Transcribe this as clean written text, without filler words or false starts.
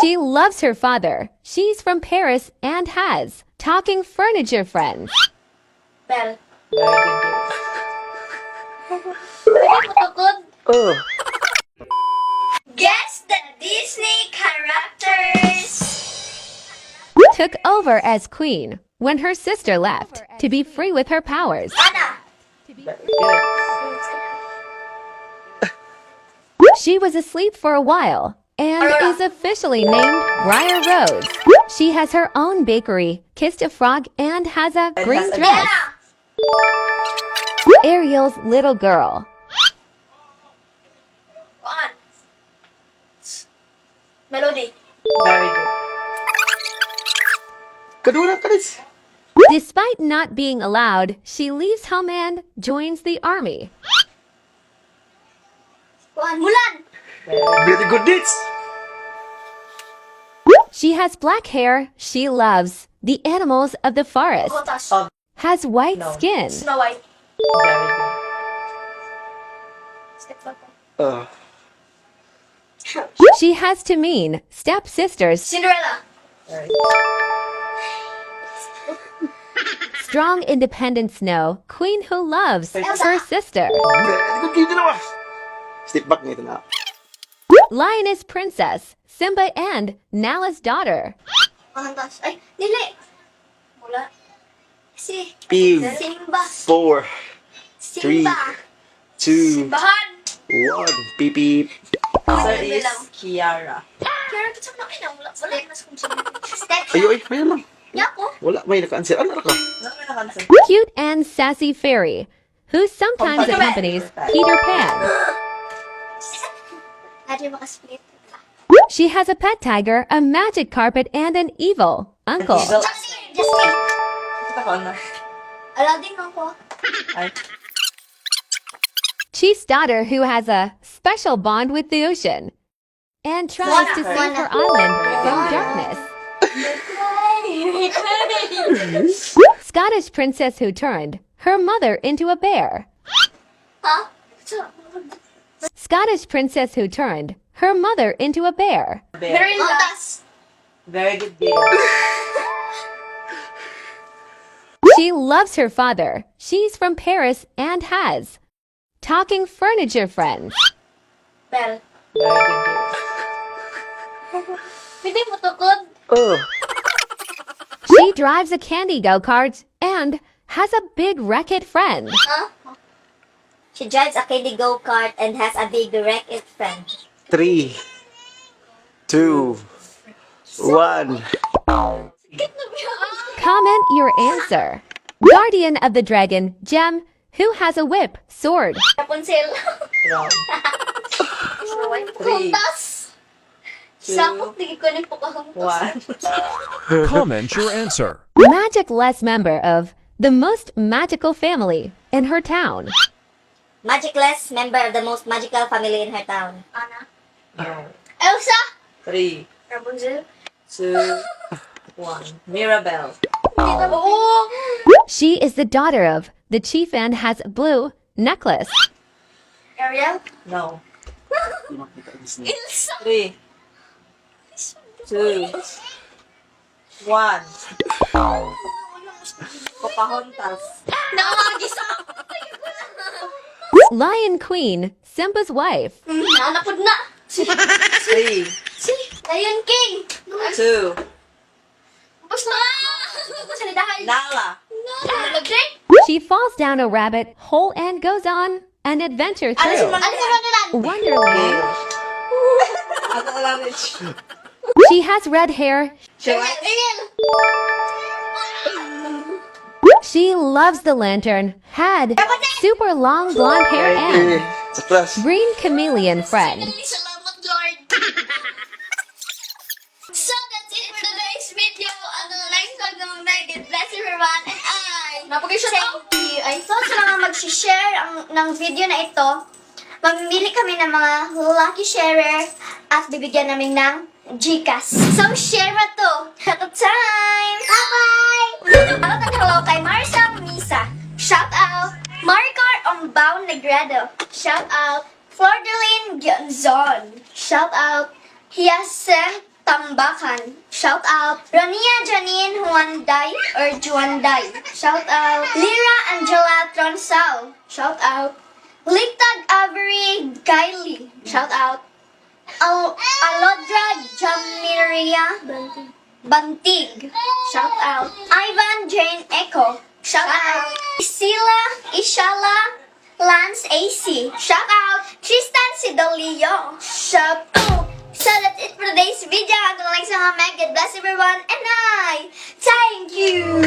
She loves her father. She's from Paris and has talking furniture friends. Bell. Very good girl. Pwede mo tukod? Oh. Guess the Disney characters. Took over as queen when her sister left to be free with her powers. Ana. Very good. She was asleep for a while and is officially named Briar Rose. She has her own bakery, kissed a frog, and has a green has a dress. Ana. Ariel's little girl. Kuan. Melody. Very good. Kadura ka rin. Despite not being allowed, she leaves home and joins the army. Kuan. Mulan. Very good Nitch. She has black hair. She loves the animals of the forest. Botas. Oh, Has white No. skin. Snow White. very good. Step back. She has two mean stepsisters, Cinderella. Very strong independent Snow, queen who loves her sister. good yun dalawa. Step back nito na. Lioness Princess, Simba and Nala's daughter. Pantas. Ay, dili. Mula. Si. Pig. Simba. 4, 3, Simba. 2, Simbahan. 1. Beep beep. Answer is Kiara. Kaya kita mo na wala mas kung sino. Step. Ayo, may lang. Yako. Wala, may naka-answer. Ano ka? Cute and sassy fairy, who sometimes accompanies Peter Pan. Adi makasplit. She has a pet tiger, a magic carpet, and an evil uncle. Justin. Justin. Ito ka na. Aladdin mo ko. Ay. Chief's daughter, who has a special bond with the ocean and tries to save her island from darkness. Scottish princess who turned her mother into a bear. Ha? Scottish princess who turned her mother into a bear. Very last. Very good girl. She loves her father. She's from Paris and has talking furniture friends. Bell. Very good girl. Pwede mo tukod? Oh. She drives a candy go-kart and has a big racket friend. Ha? She drives a candy go-kart and has a big wreck-it friend. 3, 2, 1. Comment your answer. Guardian of the Dragon, Gem, who has a whip, sword. Rapunzel. Wrong. Snow White. 3, Kuntas. 2, Sakot, di ko ni Pocahontas. 1. Comment your answer. Magic-less member of the most magical family in her town. Magicless member of the most magical family in her town. Anna. No. Elsa. 3, Rapunzel. 2, 1. Mirabelle. Oo. She is the daughter of the chief and has a blue necklace. Ariel. No. Elsa. 3, 2, 1. Pocahontas. Nakakagisa. Lion Queen, Simba's wife. Nanapod na. 3, Si Lion King. 2, Tapos na. Salidahan. Nala. Nalagay. She falls down a rabbit hole and goes on an adventure Ano si through Wonderland? Wonderland. Ano alam ni She has red hair. Ariel. She loves the lantern, had super long blonde hair and Sa class. green chameleon friend. Salamat, Lord. So, that's it for today's video. Until the next vlog ng God bless everyone. And thank you. I thought sa mga mag-share ng video na ito, mamimili kami ng mga lucky sharer at bibigyan namin ng Gcash. So, share mo to. At time! Bye-bye! Shoutout and hello kay Marisa Misa. Shout out Maricar Ombao Negrado. Shout out Flordeline Gionzon. Shout out Hyacinth Tamba. Tambakan. Shout out. Rania Janine Juanday or Juanday. Shout out. Lyra Angela Tronsal. Shout out. Ligtad Avery Kylie. Shout out. Alodra Jamiria Bantig. Shout out. Ivan Jane Echo. Shout out. Ishala Lance AC. Shout out. Tristan Sidolio. Shout out. So that's it for today's video. Hanggang lang sa mga meg. God bless everyone. And I thank you.